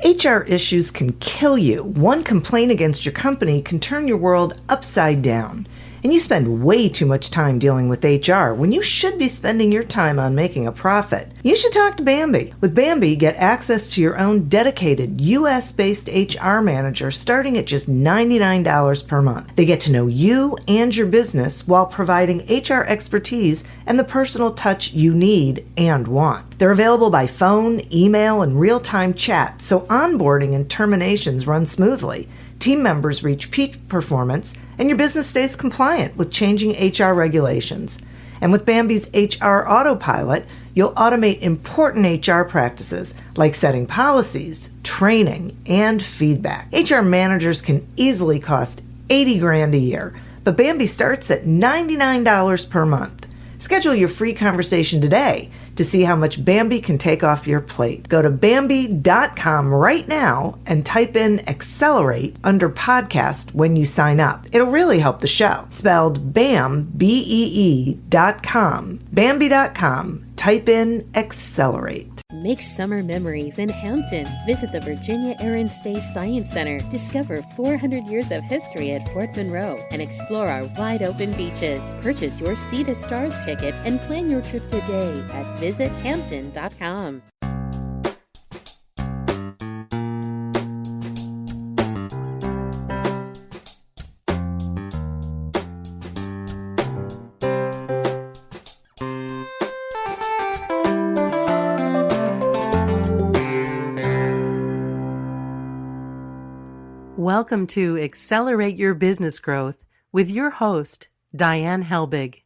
HR issues can kill you. One complaint against your company can turn your world upside down. And you spend way too much time dealing with HR when you should be spending your time on making a profit. You should talk to Bambi. With Bambi, get access to your own dedicated US-based HR manager starting at just $99 per month. They get to know you and your business while providing HR expertise and the personal touch you need and want. They're available by phone, email, and real-time chat, so onboarding and terminations run smoothly. Team members reach peak performance, and your business stays compliant with changing HR regulations. And with Bambi's HR Autopilot, you'll automate important HR practices like setting policies, training, and feedback. HR managers can easily cost $80,000 a year, but Bambi starts at $99 per month. Schedule your free conversation today to see how much Bambi can take off your plate. Go to Bambi.com right now and type in Accelerate under podcast when you sign up. It'll really help the show. Spelled BAM, BEE.com. Bambi.com. Type in Accelerate. Make summer memories in Hampton. Visit the Virginia Air and Space Science Center. Discover 400 years of history at Fort Monroe and explore our wide-open beaches. Purchase your Sea to Stars ticket and plan your trip today at visithampton.com. Welcome to Accelerate Your Business Growth with your host, Diane Helbig.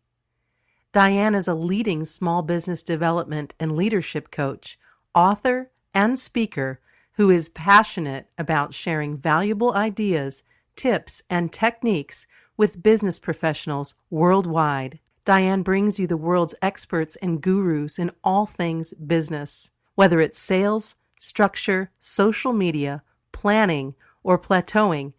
Diane is a leading small business development and leadership coach, author, and speaker who is passionate about sharing valuable ideas, tips, and techniques with business professionals worldwide. Diane brings you the world's experts and gurus in all things business. Whether it's sales, structure, social media, planning, or plateauing,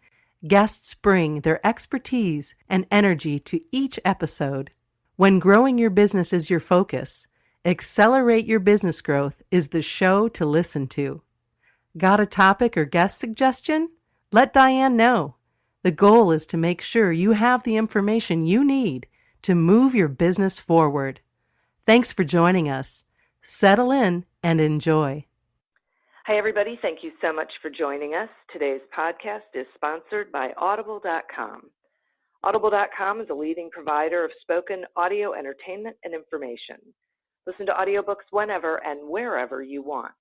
guests bring their expertise and energy to each episode. When growing your business is your focus, Accelerate Your Business Growth is the show to listen to. Got a topic or guest suggestion? Let Diane know. The goal is to make sure you have the information you need to move your business forward. Thanks for joining us. Settle in and enjoy. Hi, everybody. Thank you so much for joining us. Today's podcast is sponsored by Audible.com. Audible.com is a leading provider of spoken audio entertainment and information. Listen to audiobooks whenever and wherever you want.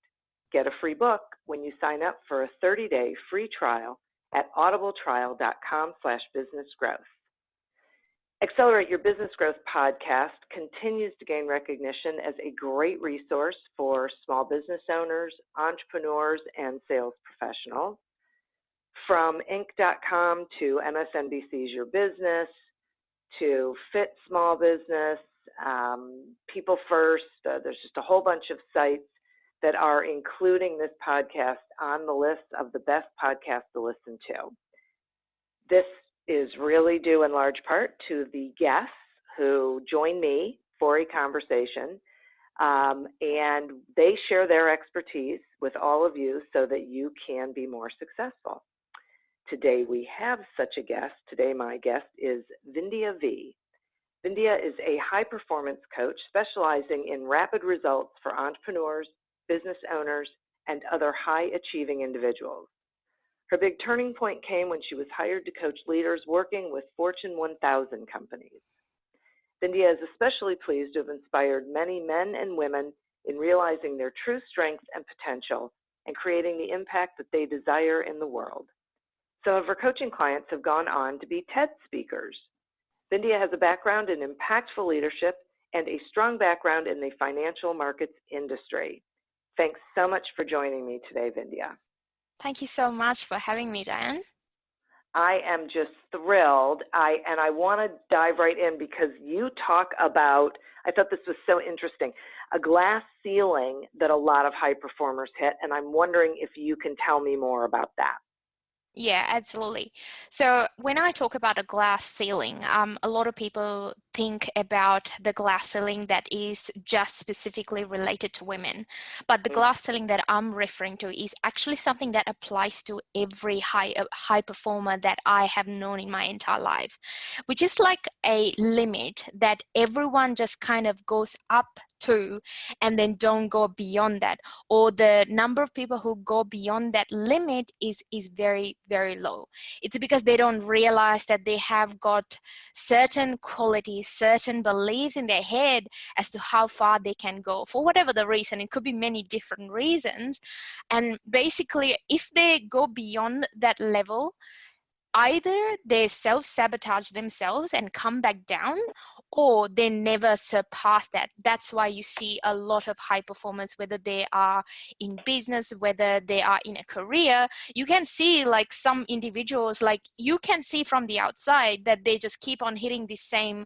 Get a free book when you sign up for a 30-day free trial at audibletrial.com/businessgrowth. Accelerate Your Business Growth podcast continues to gain recognition as a great resource for small business owners, entrepreneurs, and sales professionals. From Inc.com to MSNBC's Your Business to Fit Small Business, People First, there's just a whole bunch of sites that are including this podcast on the list of the best podcasts to listen to. This is really due in large part to the guests who join me for a conversation, and they share their expertise with all of you so that you can be more successful. Today we have such a guest. Today my guest is Vindya Vee. Vindya is a high-performance coach specializing in rapid results for entrepreneurs, business owners, and other high-achieving individuals. Her big turning point came when she was hired to coach leaders working with Fortune 1000 companies. Vindya is especially pleased to have inspired many men and women in realizing their true strengths and potential and creating the impact that they desire in the world. Some of her coaching clients have gone on to be TED speakers. Vindya has a background in impactful leadership and a strong background in the financial markets industry. Thanks so much for joining me today, Vindya. Thank you so much for having me, Diane. I am just thrilled. I want to dive right in because you talk about, I thought this was so interesting, a glass ceiling that a lot of high performers hit, and I'm wondering if you can tell me more about that. Yeah, absolutely. So when I talk about a glass ceiling, a lot of people think about the glass ceiling that is just specifically related to women. But the glass ceiling that I'm referring to is actually something that applies to every high performer that I have known in my entire life, which is like a limit that everyone just kind of goes up to and then don't go beyond that, or the number of people who go beyond that limit is very, very low. It's because they don't realize that they have got certain qualities, certain beliefs in their head as to how far they can go for whatever the reason. It could be many different reasons, and basically if they go beyond that level, either they self-sabotage themselves and come back down, or they never surpass that. That's why you see a lot of high performers, whether they are in business, whether they are in a career. You can see like some individuals, like you can see from the outside that they just keep on hitting the same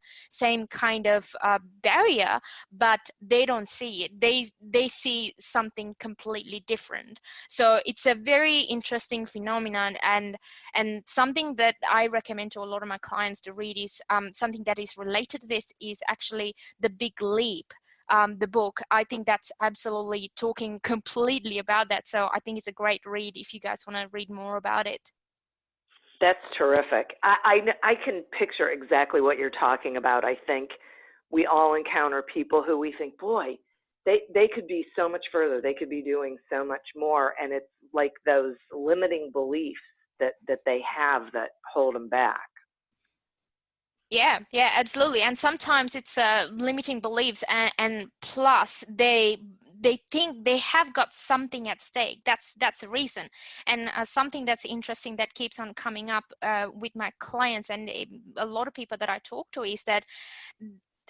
kind of barrier, but they don't see it. They see something completely different. So it's a very interesting phenomenon, and something that I recommend to a lot of my clients to read is something that is related to this is actually The Big Leap. The book, I think that's absolutely talking completely about that. So I think it's a great read if you guys want to read more about it. That's terrific. I can picture exactly what you're talking about. I think we all encounter people who we think, boy, they could be so much further. They could be doing so much more. And it's like those limiting beliefs that they have that hold them back. Yeah, absolutely. And sometimes it's limiting beliefs, and plus they think they have got something at stake. That's a reason. And something that's interesting that keeps on coming up with my clients and a lot of people that I talk to is that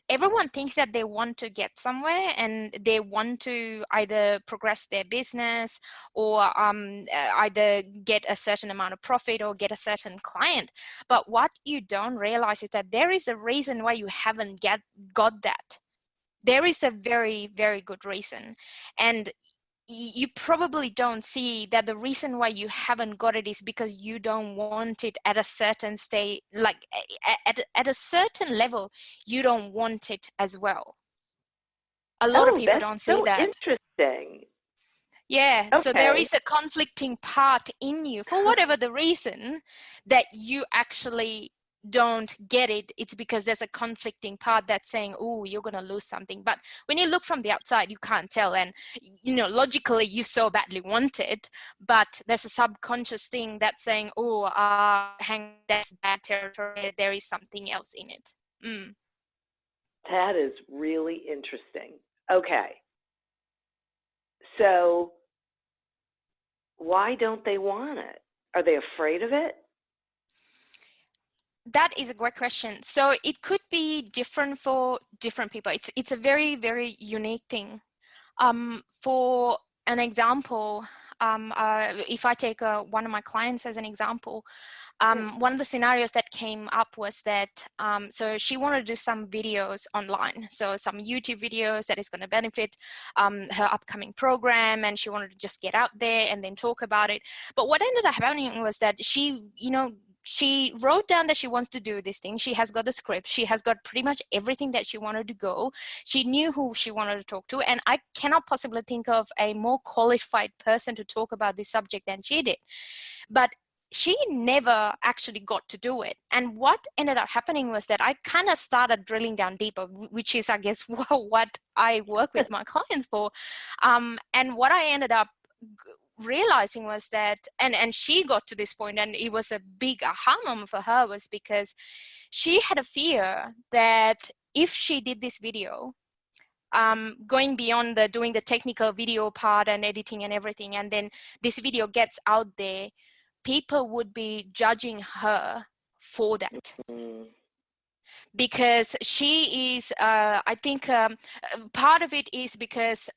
everyone thinks that they want to get somewhere and they want to either progress their business or either get a certain amount of profit or get a certain client. But what you don't realize is that there is a reason why you haven't got that. There is a very, very good reason. And you probably don't see that the reason why you haven't got it is because you don't want it at a certain state, like at a certain level, you don't want it as well. A lot of people That's don't see so that. interesting. Yeah, so there Okay. is a conflicting part in you for whatever the reason that you actually don't get it. It's because there's a conflicting part that's saying, oh, you're going to lose something. But when you look from the outside, you can't tell. And, logically, you so badly want it, but there's a subconscious thing that's saying, oh, hang, that's bad territory. There is something else in it. That is really interesting. Okay. So why don't they want it? Are they afraid of it? That is a great question. So it could be different for different people. It's a very, very unique thing. For an example, if I take one of my clients as an example, one of the scenarios that came up was that so she wanted to do some videos online, so some YouTube videos that is going to benefit her upcoming program, and she wanted to just get out there and then talk about it. But what ended up happening was that she wrote down that she wants to do this thing. She has got the script. She has got pretty much everything that she wanted to go. She knew who she wanted to talk to. And I cannot possibly think of a more qualified person to talk about this subject than she did. But she never actually got to do it. And what ended up happening was that I kind of started drilling down deeper, which is, I guess, what I work with my clients for. And what I ended up realizing was that, and she got to this point, and it was a big aha moment for her, was because she had a fear that if she did this video, going beyond doing the technical video part and editing and everything, and then this video gets out there, people would be judging her for that. Because she is, I think part of it is because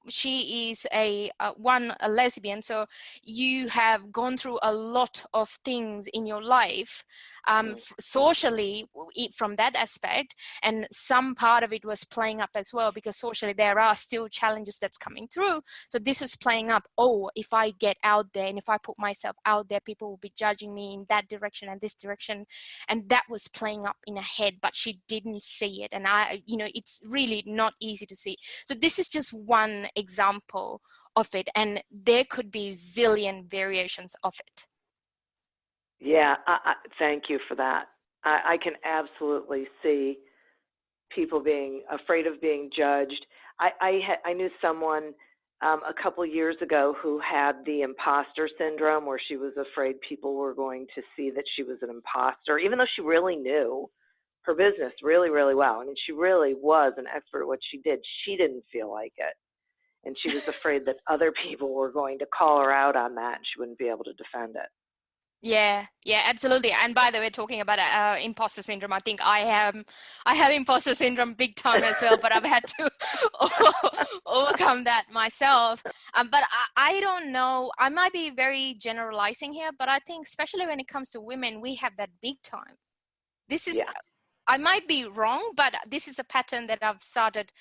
she is a lesbian, so you have gone through a lot of things in your life, socially, from that aspect, and some part of it was playing up as well, because socially there are still challenges that's coming through. So this is playing up, oh, if I get out there and if I put myself out there, people will be judging me in that direction and this direction, and that was playing up in her head, but she didn't see it. And it's really not easy to see. So this is just one example of it, and there could be zillion variations of it. Yeah, thank you for that. I can absolutely see people being afraid of being judged. I knew someone a couple years ago who had the imposter syndrome, where she was afraid people were going to see that she was an imposter, even though she really knew her business really, really well. I mean, she really was an expert at what she did. She didn't feel like it. And she was afraid that other people were going to call her out on that and she wouldn't be able to defend it. Yeah, absolutely. And by the way, talking about imposter syndrome, I think I have imposter syndrome big time as well, but I've had to overcome that myself. But I don't know, I might be very generalizing here, but I think especially when it comes to women, we have that big time. This is, I might be wrong, but this is a pattern that I've started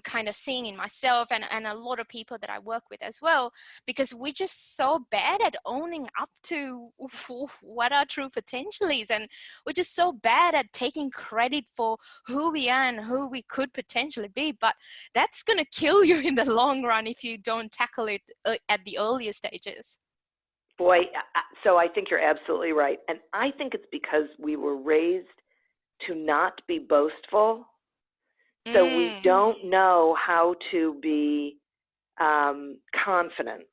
kind of seeing in myself and a lot of people that I work with as well, because we're just so bad at owning up to what our true potential is. And we're just so bad at taking credit for who we are and who we could potentially be. But that's going to kill you in the long run if you don't tackle it at the earlier stages. Boy, so I think you're absolutely right. And I think it's because we were raised to not be boastful. So we don't know how to be confident,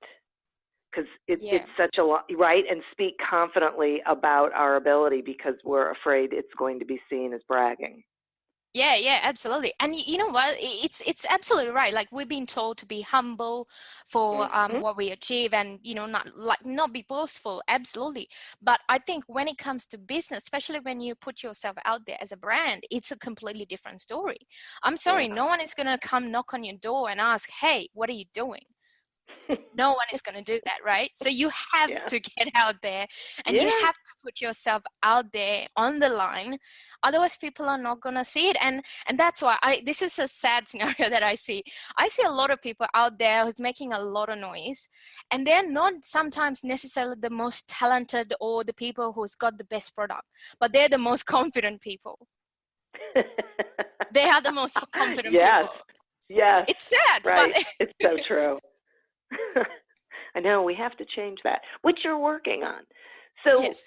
because it's such a lot, right? And speak confidently about our ability because we're afraid it's going to be seen as bragging. Yeah, absolutely. And you know what? It's absolutely right. Like, we've been told to be humble for what we achieve, and not be boastful. Absolutely. But I think when it comes to business, especially when you put yourself out there as a brand, it's a completely different story. I'm sorry, no one is gonna come knock on your door and ask, "Hey, what are you doing?" No one is going to do that, right? So you have to get out there, and you have to put yourself out there on the line. Otherwise, people are not going to see it. And that's why this is a sad scenario that I see. I see a lot of people out there who's making a lot of noise, and they're not sometimes necessarily the most talented or the people who's got the best product, but they're the most confident people. They are the most confident people. Yes. It's sad. Right. But it's so true. I know, we have to change that, which you're working on. So, yes.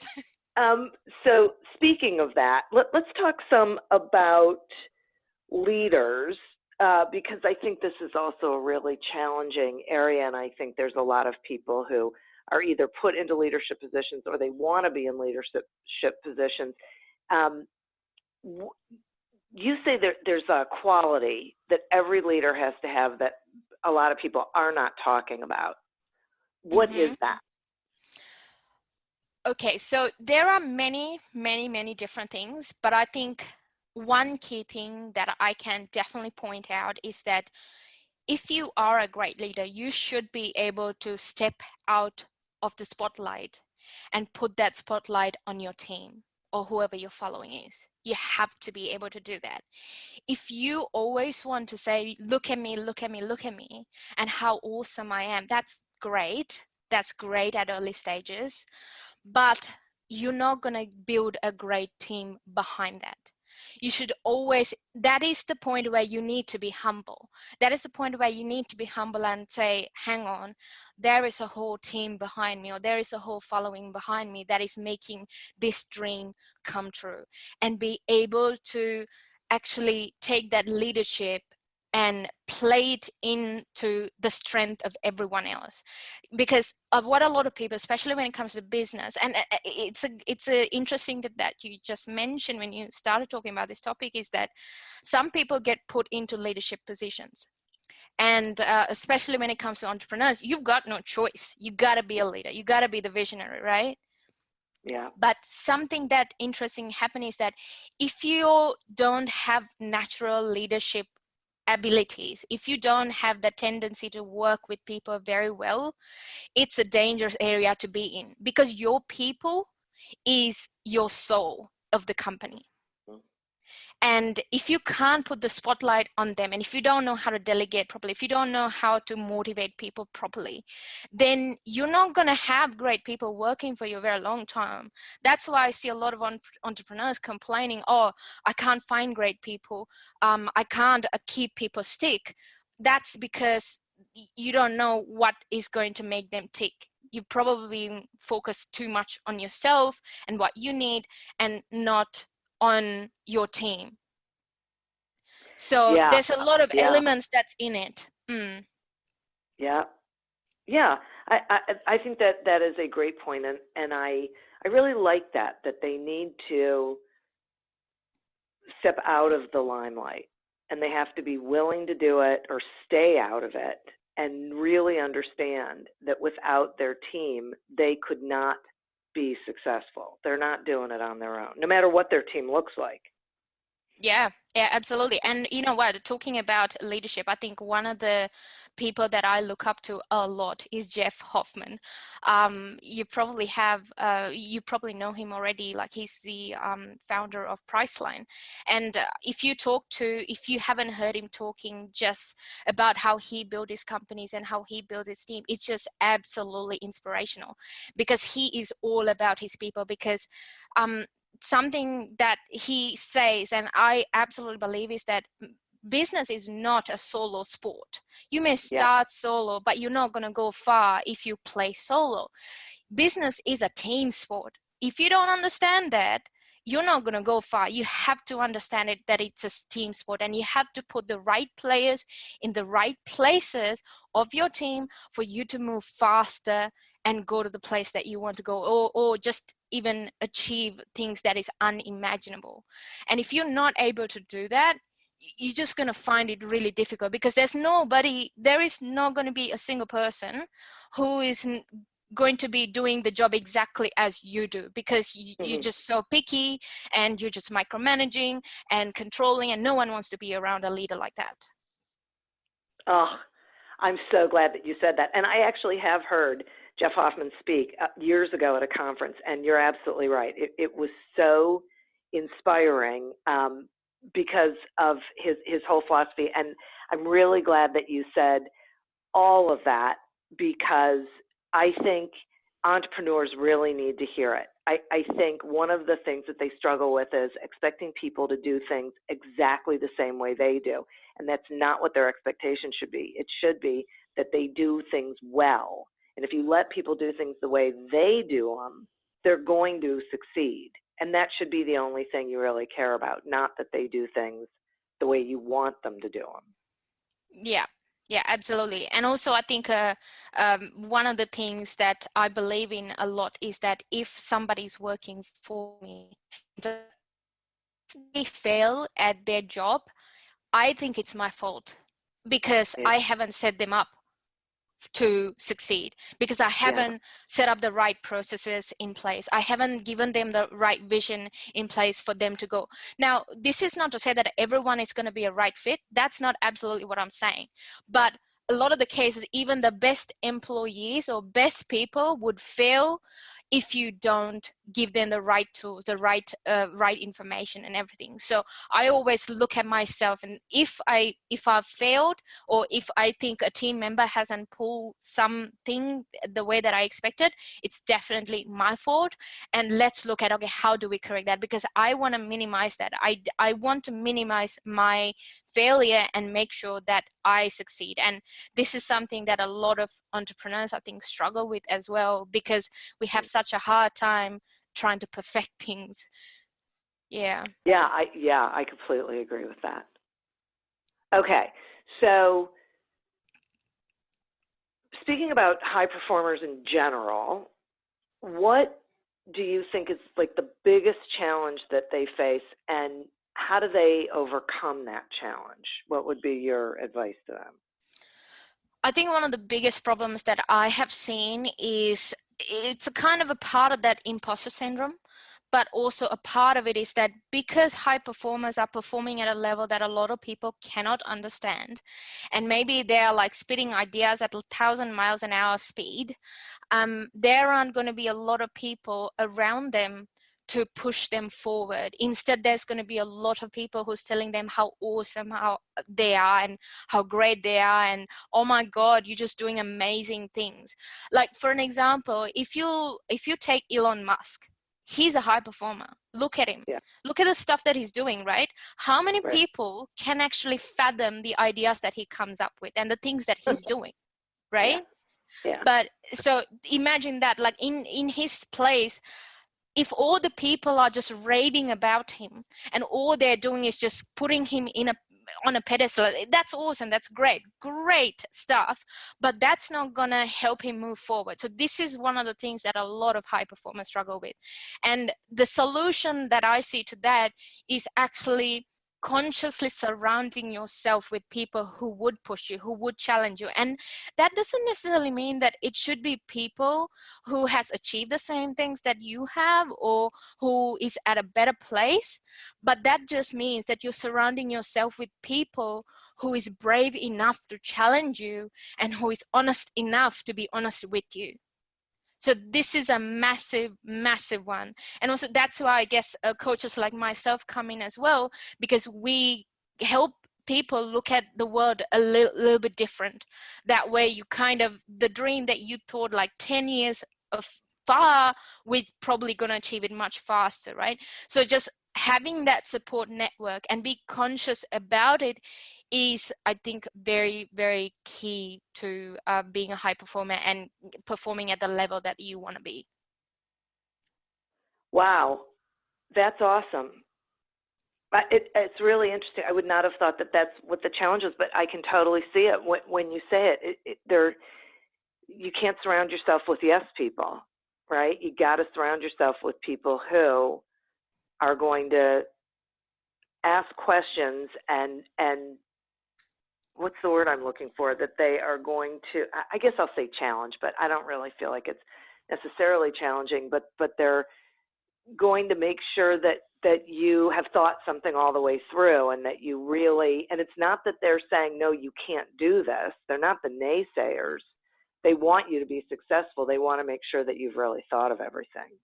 So speaking of that, let's talk some about leaders, because I think this is also a really challenging area, and I think there's a lot of people who are either put into leadership positions or they want to be in leadership positions. You say there's a quality that every leader has to have that a lot of people are not talking about. What is that? Okay, so there are many, many, many different things, but I think one key thing that I can definitely point out is that if you are a great leader, you should be able to step out of the spotlight and put that spotlight on your team or whoever you're following is. You have to be able to do that. If you always want to say, look at me, look at me, look at me, and how awesome I am, that's great. That's great at early stages, but you're not going to build a great team behind that. You should always, that is the point where you need to be humble. That is the point where you need to be humble and say, hang on, there is a whole team behind me, or there is a whole following behind me that is making this dream come true, and be able to actually take that leadership and play it into the strength of everyone else. Because of what a lot of people, especially when it comes to business, and it's interesting that you just mentioned when you started talking about this topic, is that some people get put into leadership positions. And especially when it comes to entrepreneurs, you've got no choice. You got to be a leader. You got to be the visionary, right? Yeah. But something that interesting happens is that if you don't have natural leadership abilities, if you don't have the tendency to work with people very well, it's a dangerous area to be in, because your people is your soul of the company. And if you can't put the spotlight on them, and if you don't know how to delegate properly, if you don't know how to motivate people properly, then you're not going to have great people working for you a very long time. That's why I see a lot of entrepreneurs complaining, oh, I can't find great people. I can't keep people stick. That's because you don't know what is going to make them tick. You probably focus too much on yourself and what you need, and not on your team. So there's a lot of elements that's in it. Yeah. I think that is a great point, and I really like that they need to step out of the limelight, and they have to be willing to do it or stay out of it, and really understand that without their team, they could not be successful. They're not doing it on their own, no matter what their team looks like. Yeah, absolutely. And you know what, talking about leadership, I think one of the people that I look up to a lot is Jeff Hoffman. You probably know him already. Like, he's the founder of Priceline. And if you haven't heard him talking just about how he built his companies and how he built his team, it's just absolutely inspirational, because he is all about his people. Because something that he says, and I absolutely believe, is that business is not a solo sport. You may start solo, but you're not going to go far if you play solo. Business is a team sport. If you don't understand that, you're not going to go far. You have to understand it, that it's a team sport, and you have to put the right players in the right places of your team for you to move faster and go to the place that you want to go, or just even achieve things that is unimaginable. And if you're not able to do that, you're just going to find it really difficult, because there is not going to be a single person who is going to be doing the job exactly as you do, because you're just so picky, and you're just micromanaging and controlling, and no one wants to be around a leader like that. Oh, I'm so glad that you said that. And I actually have heard Jeff Hoffman speak years ago at a conference, and you're absolutely right. It was so inspiring because of his whole philosophy. And I'm really glad that you said all of that, because I think entrepreneurs really need to hear it. I think one of the things that they struggle with is expecting people to do things exactly the same way they do. And that's not what their expectation should be. It should be that they do things well. And if you let people do things the way they do them, they're going to succeed. And that should be the only thing you really care about, not that they do things the way you want them to do them. Yeah, absolutely. And also, I think one of the things that I believe in a lot is that if somebody's working for me, they fail at their job, I think it's my fault, because I haven't set them up to succeed, because I haven't set up the right processes in place. I haven't given them the right vision in place for them to go. Now, this is not to say that everyone is going to be a right fit. That's not absolutely what I'm saying. But a lot of the cases, even the best employees or best people would fail if you don't give them the right tools, the right information and everything. So I always look at myself, and if I've failed, or if I think a team member hasn't pulled something the way that I expected, it's definitely my fault. And let's look at, okay, how do we correct that? Because I want to minimize that. I want to minimize my failure and make sure that I succeed. And this is something that a lot of entrepreneurs, I think, struggle with as well, because we have such a hard time trying to perfect things. I completely agree with that. Okay, so speaking about high performers in general, what do you think is like the biggest challenge that they face, and how do they overcome that challenge? What would be your advice to them? I think one of the biggest problems that I have seen is it's a kind of a part of that imposter syndrome. But also a part of it is that because high performers are performing at a level that a lot of people cannot understand, and maybe they're like spitting ideas at 1,000 miles an hour speed, there aren't going to be a lot of people around them to push them forward. Instead, there's going to be a lot of people who's telling them how awesome how they are and how great they are, and oh my God, you're just doing amazing things. Like for an example, if you take Elon Musk, he's a high performer. Look at him. Yeah. Look at the stuff that he's doing, right? How many Right. people can actually fathom the ideas that he comes up with and the things that he's doing, right? Yeah. But so imagine that, like in his place, if all the people are just raving about him and all they're doing is just putting him on a pedestal, that's awesome, that's great stuff, but that's not gonna help him move forward. So this is one of the things that a lot of high performers struggle with, and the solution that I see to that is actually consciously surrounding yourself with people who would push you, who would challenge you. And that doesn't necessarily mean that it should be people who has achieved the same things that you have or who is at a better place, but that just means that you're surrounding yourself with people who is brave enough to challenge you and who is honest enough to be honest with you. So this is a massive, massive one. And also that's why I guess coaches like myself come in as well, because we help people look at the world a little bit different. That way you kind of, the dream that you thought like 10 years of far, we're probably going to achieve it much faster, right? So just having that support network and be conscious about it is, I think, very, very key to being a high performer and performing at the level that you want to be. Wow, that's awesome. It's really interesting. I would not have thought that that's what the challenge is, but I can totally see it when you say it. You can't surround yourself with yes people, right? You got to surround yourself with people who are going to ask questions and what's the word I'm looking for? That they are going to, I guess I'll say challenge, but I don't really feel like it's necessarily challenging, but they're going to make sure that you have thought something all the way through, and that you really, and it's not that they're saying, no, you can't do this. They're not the naysayers. They want you to be successful. They want to make sure that you've really thought of everything.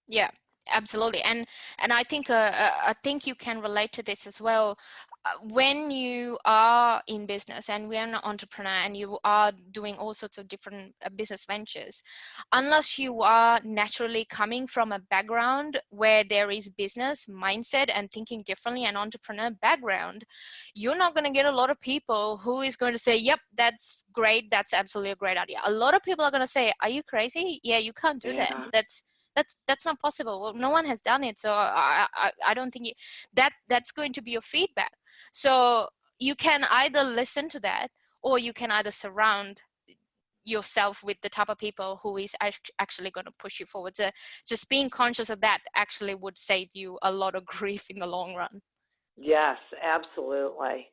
Yeah, absolutely. And I think you can relate to this as well. When you are in business and we're an entrepreneur and you are doing all sorts of different business ventures, unless you are naturally coming from a background where there is business mindset and thinking differently, an entrepreneur background, you're not going to get a lot of people who is going to say, yep, that's great, that's absolutely a great idea. A lot of people are going to say, are you crazy? Yeah, you can't do that. That's not possible. Well, no one has done it, so I don't think that's going to be your feedback. So you can either listen to that, or you can either surround yourself with the type of people who is actually going to push you forward. So just being conscious of that actually would save you a lot of grief in the long run. Yes, absolutely.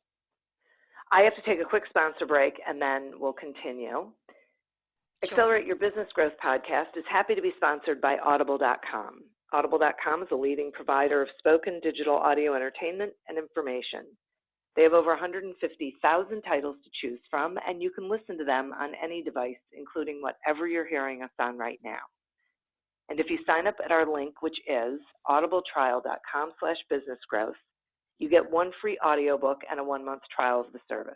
I have to take a quick sponsor break, and then we'll continue. Sure. Accelerate Your Business Growth podcast is happy to be sponsored by Audible.com. Audible.com is a leading provider of spoken digital audio entertainment and information. They have over 150,000 titles to choose from, and you can listen to them on any device, including whatever you're hearing us on right now. And if you sign up at our link, which is audibletrial.com/businessgrowth, you get one free audiobook and a 1-month trial of the service.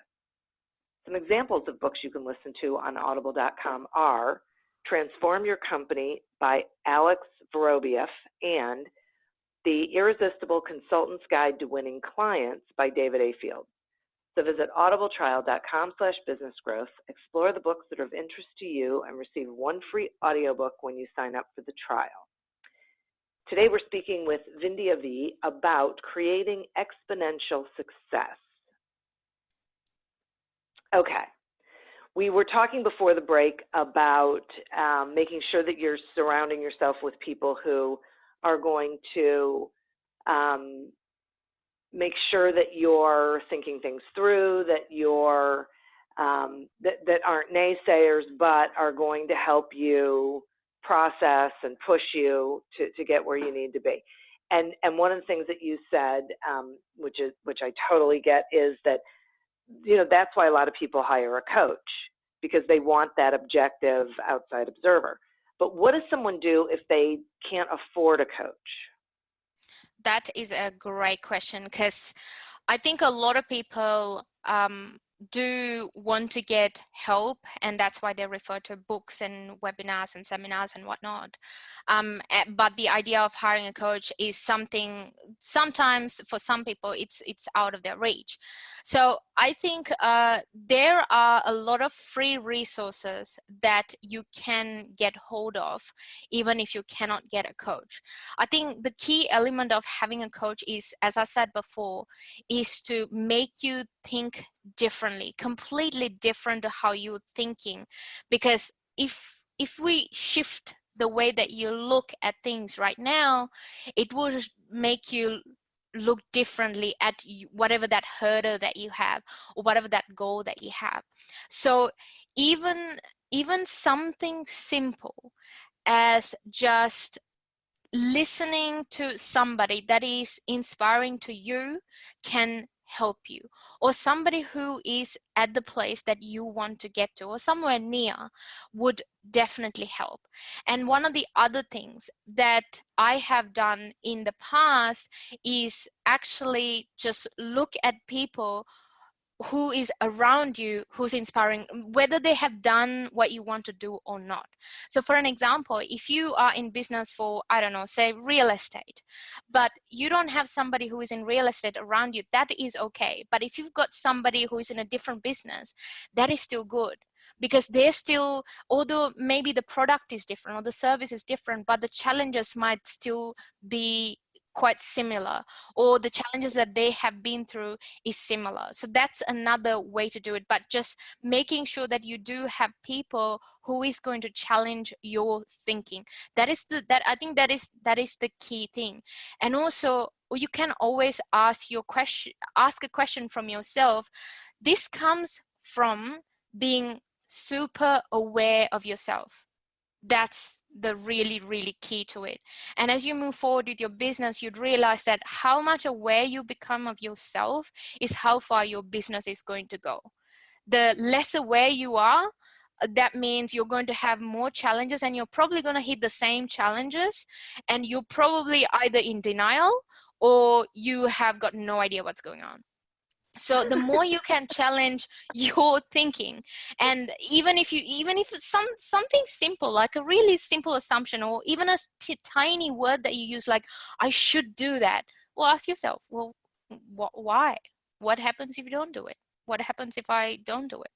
Some examples of books you can listen to on audible.com are Transform Your Company by Alex Vorobieff and The Irresistible Consultant's Guide to Winning Clients by David A. Field. So visit audibletrial.com/businessgrowth, explore the books that are of interest to you, and receive one free audiobook when you sign up for the trial. Today we're speaking with Vindya Vee about creating exponential success. Okay, we were talking before the break about making sure that you're surrounding yourself with people who are going to make sure that you're thinking things through, that you're that aren't naysayers, but are going to help you process and push you to get where you need to be. And one of the things that you said, which I totally get, is that, you know, that's why a lot of people hire a coach, because they want that objective outside observer. But what does someone do if they can't afford a coach? That is a great question, because I think a lot of people do want to get help, and that's why they refer to books and webinars and seminars and whatnot. But the idea of hiring a coach is something, sometimes for some people it's out of their reach. So I think there are a lot of free resources that you can get hold of even if you cannot get a coach. I think the key element of having a coach is, as I said before, is to make you think differently, completely different to how you're thinking. Because if we shift the way that you look at things right now, it will make you look differently at whatever that hurdle that you have or whatever that goal that you have. So even something simple as just listening to somebody that is inspiring to you can help you, or somebody who is at the place that you want to get to or somewhere near would definitely help. And one of the other things that I have done in the past is actually just look at people who is around you, who's inspiring, whether they have done what you want to do or not. So for an example, if you are in business for, I don't know, say real estate, but you don't have somebody who is in real estate around you, that is okay. But if you've got somebody who is in a different business, that is still good, because they're still, although maybe the product is different or the service is different, but the challenges might still be quite similar, or the challenges that they have been through is similar. So that's another way to do it, but just making sure that you do have people who is going to challenge your thinking. I think that is the key thing. And also, you can always ask a question from yourself. This comes from being super aware of yourself. That's the really key to it. And as you move forward with your business, you'd realize that how much aware you become of yourself is how far your business is going to go. The less aware you are, that means you're going to have more challenges, and you're probably going to hit the same challenges, and you're probably either in denial or you have got no idea what's going on. So the more you can challenge your thinking, and even if it's something simple, like a really simple assumption, or even a tiny word that you use, like I should do that, well, ask yourself, well, why? What happens if you don't do it? What happens if I don't do it?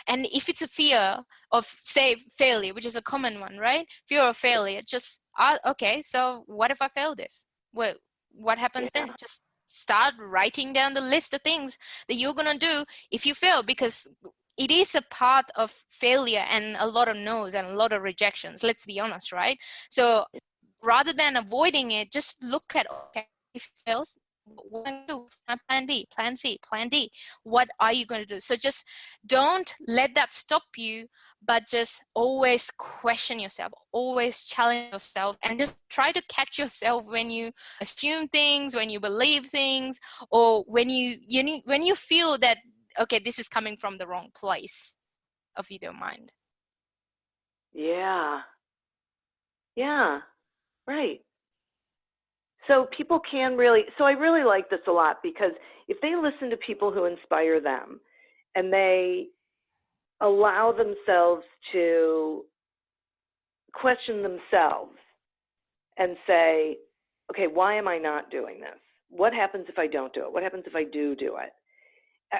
And if it's a fear of, say, failure, which is a common one, right? Fear of failure, just okay, so what if I fail this? Well, what happens then? Just start writing down the list of things that you're going to do if you fail, because it is a part of failure and a lot of no's and a lot of rejections, let's be honest, right? So rather than avoiding it, just look at, okay, if it fails, what am I going to do? What's my plan B, plan C, plan D? What are you going to do? So just don't let that stop you, but just always question yourself, always challenge yourself, and just try to catch yourself when you assume things, when you believe things, or when you feel that, okay, this is coming from the wrong place of your mind. Yeah, right. So people can really, so I really like this a lot, because if they listen to people who inspire them and they allow themselves to question themselves and say, okay, why am I not doing this? What happens if I don't do it? What happens if I do it?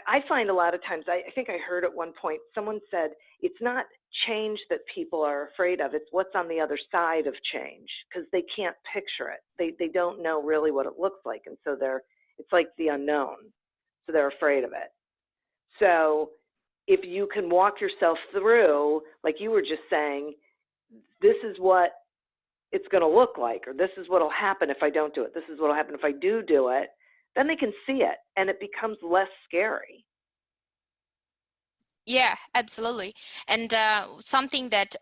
I find a lot of times, I think I heard at one point, someone said, it's not change that people are afraid of, it's what's on the other side of change, because they can't picture it. They don't know really what it looks like, and so it's like the unknown, so they're afraid of it. So if you can walk yourself through, like you were just saying, this is what it's going to look like, or this is what will happen if I don't do it, this is what will happen if I do it, then they can see it, and it becomes less scary. Yeah, absolutely. And something that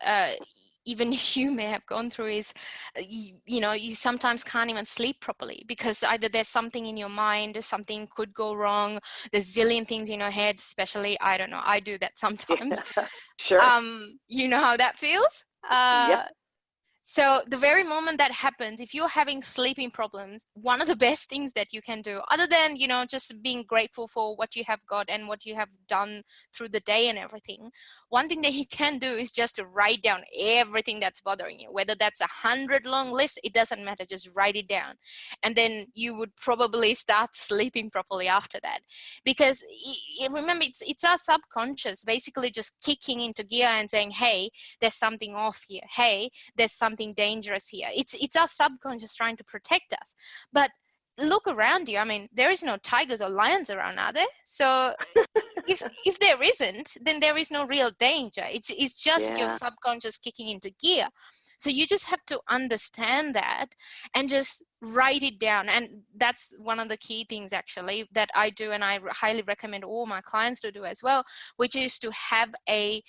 even you may have gone through is, you sometimes can't even sleep properly because either there's something in your mind, something could go wrong, there's zillion things in your head, especially, I don't know, I do that sometimes. Yeah. Sure. You know how that feels? Yep. So the very moment that happens, if you're having sleeping problems, one of the best things that you can do, other than, just being grateful for what you have got and what you have done through the day and everything, one thing that you can do is just to write down everything that's bothering you, whether that's 100 long list, it doesn't matter, just write it down. And then you would probably start sleeping properly after that. Because remember, it's our subconscious basically just kicking into gear and saying, hey, there's something off here. Hey, there's something dangerous here. It's our subconscious trying to protect us. But look around you. I mean, there is no tigers or lions around, are there? So if there isn't, then there is no real danger. It's just your Yeah. subconscious kicking into gear. So you just have to understand that and just write it down. And that's one of the key things actually that I do, and I highly recommend all my clients to do as well, which is to have a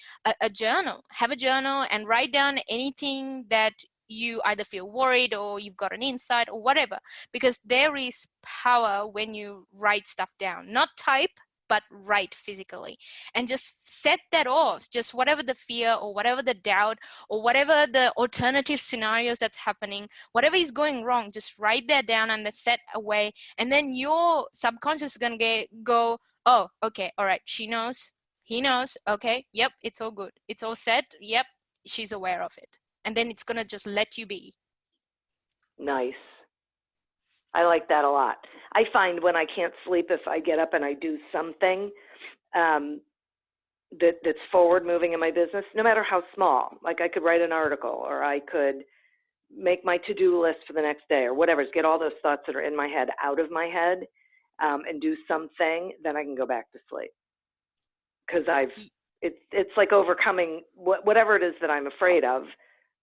journal. Have a journal and write down anything that you either feel worried or you've got an insight or whatever, because there is power when you write stuff down. Not type, but write physically, and just set that off. Just whatever the fear or whatever the doubt or whatever the alternative scenarios that's happening, whatever is going wrong, just write that down and then set away. And then your subconscious is going to go, oh, okay, all right, she knows, he knows, okay, yep, it's all good, it's all set, yep, she's aware of it. And then it's going to just let you be. Nice. I like that a lot. I find when I can't sleep, if I get up and I do something that's forward moving in my business, no matter how small, like I could write an article or I could make my to-do list for the next day or whatever, is get all those thoughts that are in my head out of my head and do something, then I can go back to sleep. Because it's like overcoming whatever it is that I'm afraid of,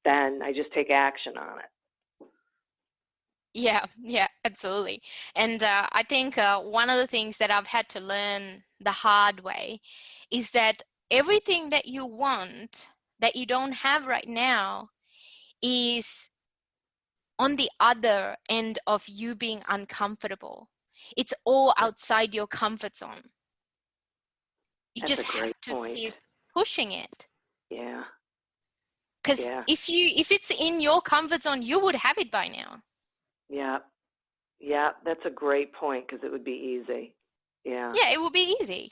then I just take action on it. Yeah, absolutely. And I think one of the things that I've had to learn the hard way is that everything that you want that you don't have right now is on the other end of you being uncomfortable. It's all outside your comfort zone. You That's just a have great to point. keep pushing it. Yeah. Because Yeah. if it's in your comfort zone, you would have it by now. Yeah. Yeah. That's a great point because it would be easy. Yeah. Yeah, it would be easy.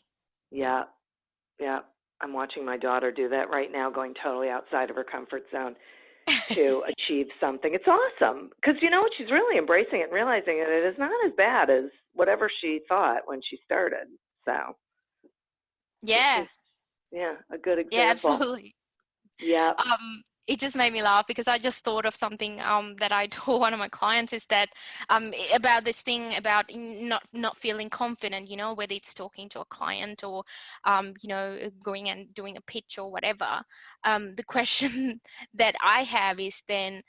Yeah. Yeah. I'm watching my daughter do that right now, going totally outside of her comfort zone to achieve something. It's awesome because, she's really embracing it and realizing that it is not as bad as whatever she thought when she started. So this Yeah, is, yeah, a good yeah, example. absolutely. Yeah. It just made me laugh because I just thought of something that I told one of my clients is that about this thing about not feeling confident, whether it's talking to a client or going and doing a pitch or whatever. The question that I have is then,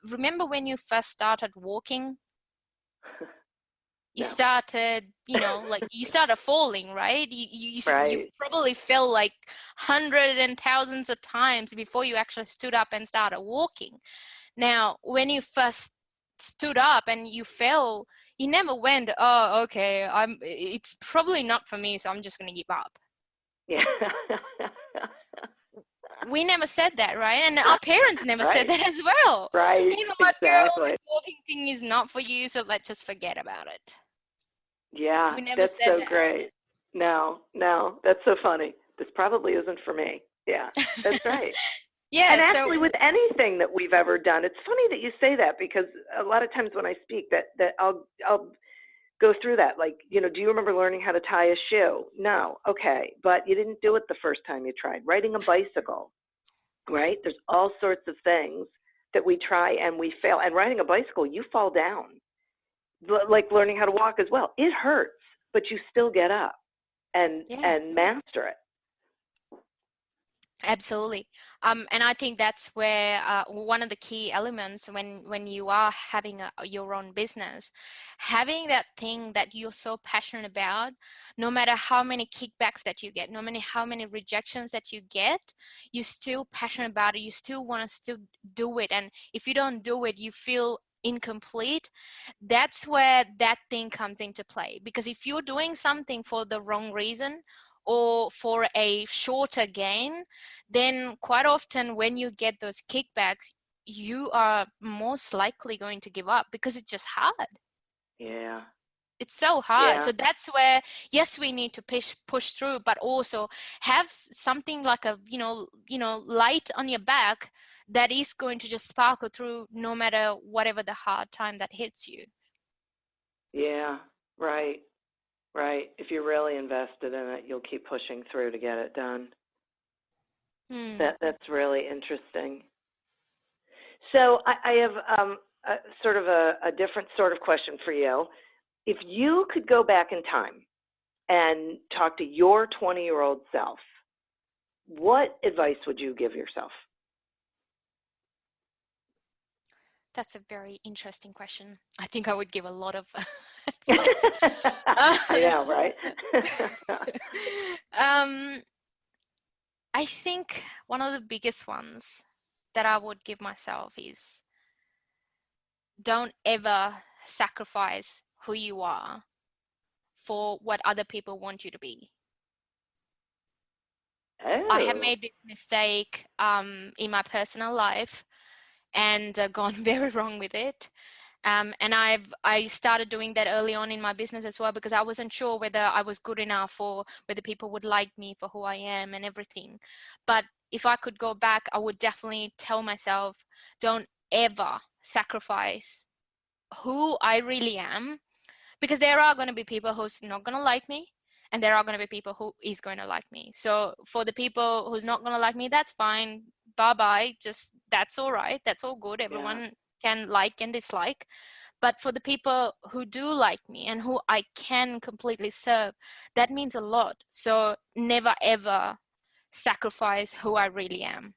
remember when you first started walking? You No. started, like you started falling, right? You Right. probably fell like hundreds and thousands of times before you actually stood up and started walking. Now, when you first stood up and you fell, you never went, oh, okay, it's probably not for me, so I'm just going to give up. Yeah. We never said that, right? And our parents never said Right. that as well. Right. You know what, girl, Exactly. this walking thing is not for you, so let's just forget about it. Yeah, We never that's said so that. great. No, that's so funny. This probably isn't for me. Yeah, that's right. Yeah, And so actually, with anything that we've ever done, it's funny that you say that because a lot of times when I speak, that I'll go through that. Like, do you remember learning how to tie a shoe? No, okay, but you didn't do it the first time you tried. Riding a bicycle, right? There's all sorts of things that we try and we fail. And riding a bicycle, you fall down. Like learning how to walk as well. It hurts, but you still get up and yeah. master it. Absolutely. And I think that's where one of the key elements when you are having your own business, having that thing that you're so passionate about, no matter how many kickbacks that you get, no matter how many rejections that you get, you're still passionate about it. You still want to still do it. And if you don't do it, you feel incomplete. That's where that thing comes into play. Because if you're doing something for the wrong reason or for a shorter gain, then quite often when you get those kickbacks, you are most likely going to give up because it's just hard. Yeah. It's so hard. Yeah. So that's where, yes, we need to push through, but also have something like a, light on your back that is going to just sparkle through no matter whatever the hard time that hits you. Yeah. Right. Right. If you're really invested in it, you'll keep pushing through to get it done. That's really interesting. So I have sort of a different sort of question for you. If you could go back in time and talk to your 20-year-old self, what advice would you give yourself? That's a very interesting question. I think I would give a lot of advice. I know, right? I think one of the biggest ones that I would give myself is don't ever sacrifice who you are for what other people want you to be. I have made this mistake in my personal life and gone very wrong with it. And I started doing that early on in my business as well, because I wasn't sure whether I was good enough or whether people would like me for who I am and everything. But if I could go back, I would definitely tell myself, don't ever sacrifice who I really am, because there are going to be people who's not going to like me, and there are going to be people who is going to like me. So for the people who's not going to like me, that's fine. Bye-bye. Just, that's all right. That's all good. Everyone can like and dislike. But for the people who do like me and who I can completely serve, that means a lot. So never, ever sacrifice who I really am.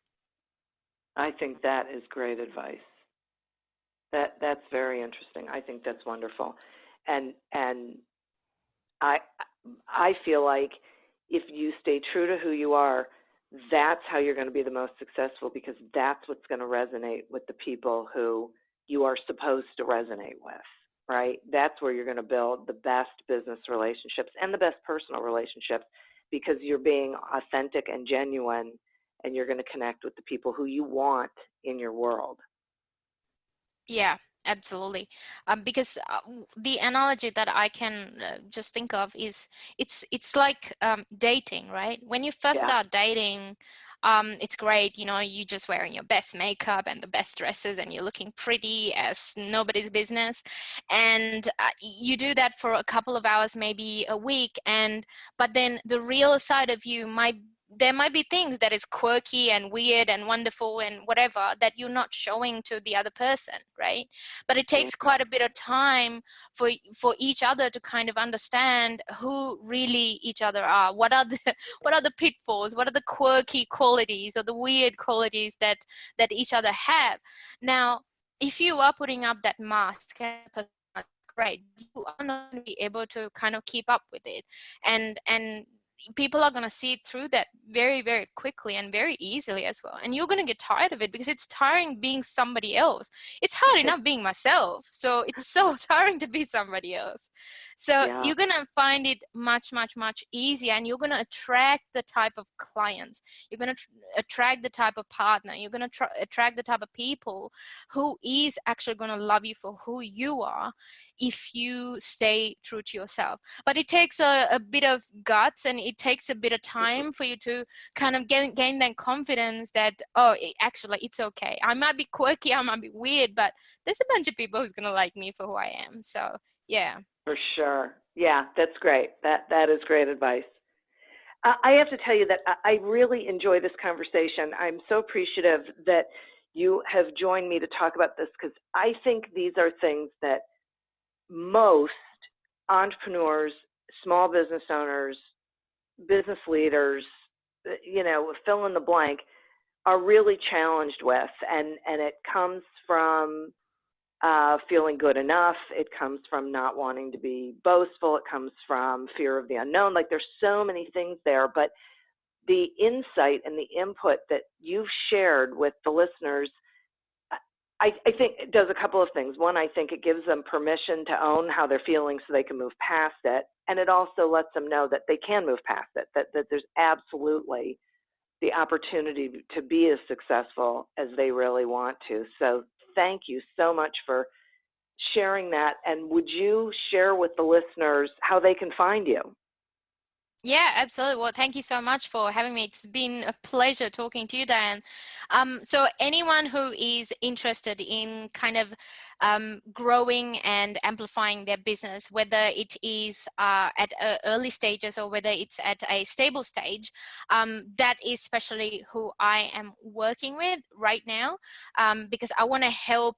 I think that is great advice. That's very interesting. I think that's wonderful. And I feel like if you stay true to who you are, that's how you're going to be the most successful, because that's what's going to resonate with the people who you are supposed to resonate with, right? That's where you're going to build the best business relationships and the best personal relationships, because you're being authentic and genuine, and you're going to connect with the people who you want in your world. Yeah, absolutely. Because the analogy that I can just think of is it's like dating, right? When you first start dating, it's great, you just wearing your best makeup and the best dresses, and you're looking pretty as nobody's business. And you do that for a couple of hours, maybe a week, but then the real side of you there might be things that is quirky and weird and wonderful and whatever that you're not showing to the other person, right? But it takes quite a bit of time for each other to kind of understand who really each other are. What are the pitfalls? What are the quirky qualities or the weird qualities that each other have? Now, if you are putting up that mask, great, you are not going to be able to kind of keep up with it, and people are going to see through that very, very quickly and very easily as well. And you're going to get tired of it, because it's tiring being somebody else. It's hard enough being myself, so it's so tiring to be somebody else. So you're going to find it much, much, much easier, and you're going to attract the type of clients. You're going to attract the type of partner. You're going to attract the type of people who is actually going to love you for who you are, if you stay true to yourself. But it takes a bit of guts, and it takes a bit of time for you to kind of gain that confidence that, actually, it's okay. I might be quirky, I might be weird, but there's a bunch of people who's going to like me for who I am. So, yeah. For sure. Yeah, that's great. That is great advice. I have to tell you that I really enjoy this conversation. I'm so appreciative that you have joined me to talk about this, because I think these are things that most entrepreneurs, small business owners, business leaders, fill in the blank, are really challenged with. And it comes from feeling good enough. It comes from not wanting to be boastful. It comes from fear of the unknown. Like, there's so many things there, but the insight and the input that you've shared with the listeners, I think it does a couple of things. One, I think it gives them permission to own how they're feeling so they can move past it. And it also lets them know that they can move past it, that there's absolutely the opportunity to be as successful as they really want to. So thank you so much for sharing that. And would you share with the listeners how they can find you? Yeah, absolutely. Well, thank you so much for having me. It's been a pleasure talking to you, Diane. So anyone who is interested in kind of growing and amplifying their business, whether it is at early stages or whether it's at a stable stage, that is especially who I am working with right now, because I want to help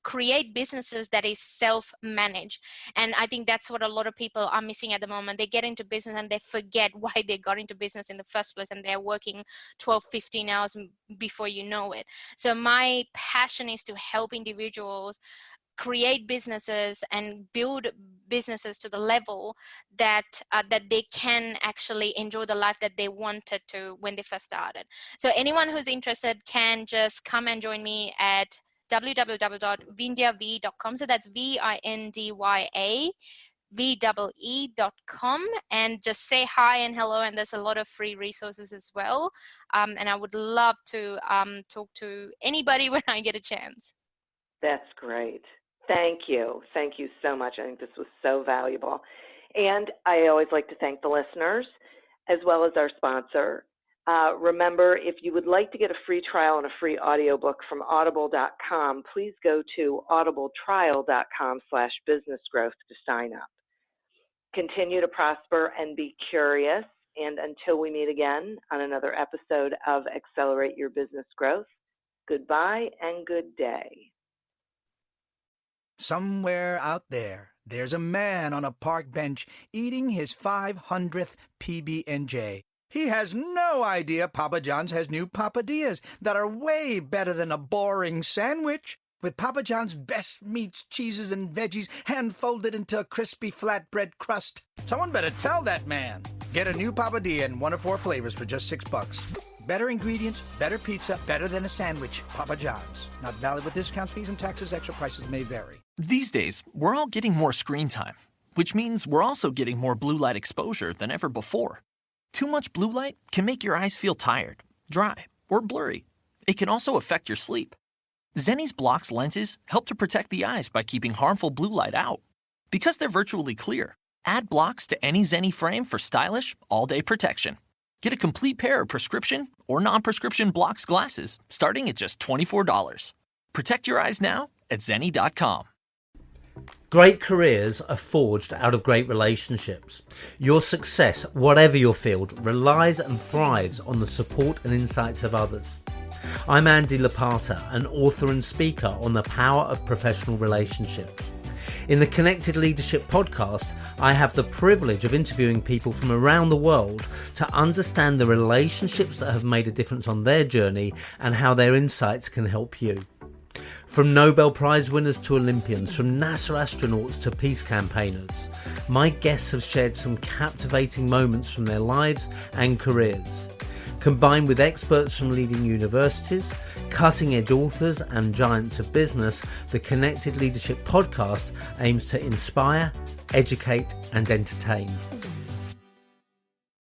create businesses that is self-managed. And I think that's what a lot of people are missing at the moment. They get into business and they forget why they got into business in the first place, and they're working 12, 15 hours before you know it. So my passion is to help individuals create businesses and build businesses to the level that that they can actually enjoy the life that they wanted to when they first started. So anyone who's interested can just come and join me at www.vindyavee.com. So that's VINDYA VEE.com, and just say hi and hello. And there's a lot of free resources as well. And I would love to talk to anybody when I get a chance. That's great. Thank you. Thank you so much. I think this was so valuable. And I always like to thank the listeners as well as our sponsor. Remember, if you would like to get a free trial and a free audiobook from audible.com, please go to audibletrial.com/businessgrowth to sign up. Continue to prosper and be curious. And until we meet again on another episode of Accelerate Your Business Growth, goodbye and good day. Somewhere out there, there's a man on a park bench eating his 500th PB&J. He has no idea Papa John's has new papadillas that are way better than a boring sandwich. With Papa John's best meats, cheeses, and veggies hand-folded into a crispy flatbread crust. Someone better tell that man. Get a new papadilla in 1 of 4 flavors for just $6. Better ingredients, better pizza, better than a sandwich. Papa John's. Not valid with discounts, fees, and taxes. Extra prices may vary. These days, we're all getting more screen time, which means we're also getting more blue light exposure than ever before. Too much blue light can make your eyes feel tired, dry, or blurry. It can also affect your sleep. Zenni's Blocks lenses help to protect the eyes by keeping harmful blue light out. Because they're virtually clear, add blocks to any Zenni frame for stylish, all-day protection. Get a complete pair of prescription or non-prescription Blocks glasses starting at just $24. Protect your eyes now at Zenni.com. Great careers are forged out of great relationships. Your success, whatever your field, relies and thrives on the support and insights of others. I'm Andy Lapata, an author and speaker on the power of professional relationships. In the Connected Leadership podcast, I have the privilege of interviewing people from around the world to understand the relationships that have made a difference on their journey and how their insights can help you. From Nobel Prize winners to Olympians, from NASA astronauts to peace campaigners, my guests have shared some captivating moments from their lives and careers. Combined with experts from leading universities, cutting-edge authors and giants of business, the Connected Leadership podcast aims to inspire, educate and entertain.